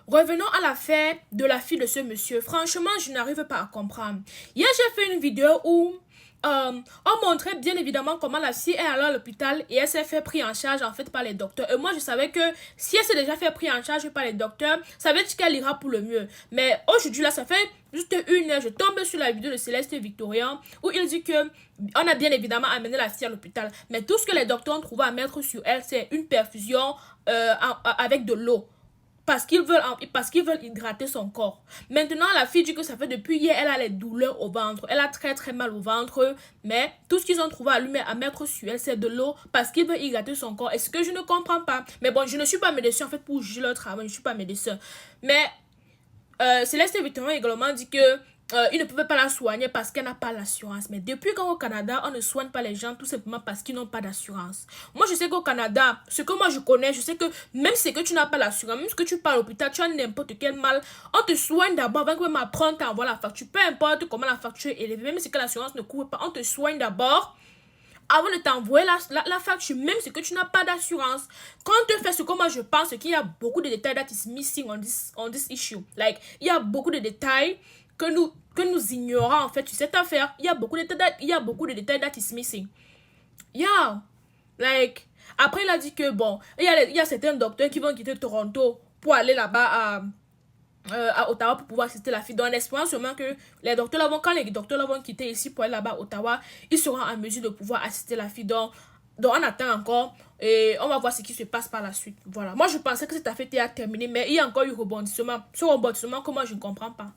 revenons à l'affaire de la fille de ce monsieur. Franchement, je n'arrive pas à comprendre. Hier, j'ai fait une vidéo où on montrait bien évidemment comment la fille est allée à l'hôpital et elle s'est fait pris en charge en fait par les docteurs. Et moi, je savais que si elle s'est déjà fait pris en charge par les docteurs, ça veut dire qu'elle ira pour le mieux. Mais aujourd'hui, là, ça fait juste une heure, je tombe sur la vidéo de Céleste Victorien où il dit que on a bien évidemment amené la fille à l'hôpital. Mais tout ce que les docteurs ont trouvé à mettre sur elle, c'est une perfusion avec de l'eau. Parce qu'ils veulent hydrater son corps. Maintenant, la fille dit que ça fait depuis hier, elle a les douleurs au ventre. Elle a très très mal au ventre. Mais tout ce qu'ils ont trouvé à mettre sur elle, c'est de l'eau parce qu'ils veulent hydrater son corps. Et ce que je ne comprends pas. Mais bon, je ne suis pas médecin en fait pour juger leur travail. Je ne suis pas médecin. Mais Céleste Victorin également dit que ils ne pouvaient pas la soigner parce qu'elle n'a pas l'assurance. Mais depuis quand au Canada, on ne soigne pas les gens tout simplement parce qu'ils n'ont pas d'assurance. Moi, je sais qu'au Canada, ce que moi je connais, je sais que même si que tu n'as pas l'assurance, même si que tu pars à l'hôpital, tu as n'importe quel mal, on te soigne d'abord avant que même apprendre à avoir la facture. Peu importe comment la facture est élevée, même si que l'assurance ne couvre pas, on te soigne d'abord avant de t'envoyer la facture, même si que tu n'as pas d'assurance. Quand on te fait ce que moi je pense qu'il y a beaucoup de détails that is missing on this issue. Like, il y a beaucoup de détails que nous ignorons en fait sur cette affaire. Il y a beaucoup de détails that is missing. Yeah. Like, après il a dit que bon, il y a certains docteurs qui vont quitter Toronto pour aller là-bas à Ottawa pour pouvoir assister la fille. Donc, en espérant seulement que quand les docteurs là vont quitter ici pour aller là-bas à Ottawa, ils seront en mesure de pouvoir assister la fille. Donc on attend encore et on va voir ce qui se passe par la suite. Voilà. Moi, je pensais que cette affaire était terminée, mais il y a encore eu rebondissement. Ce rebondissement que moi, je ne comprends pas.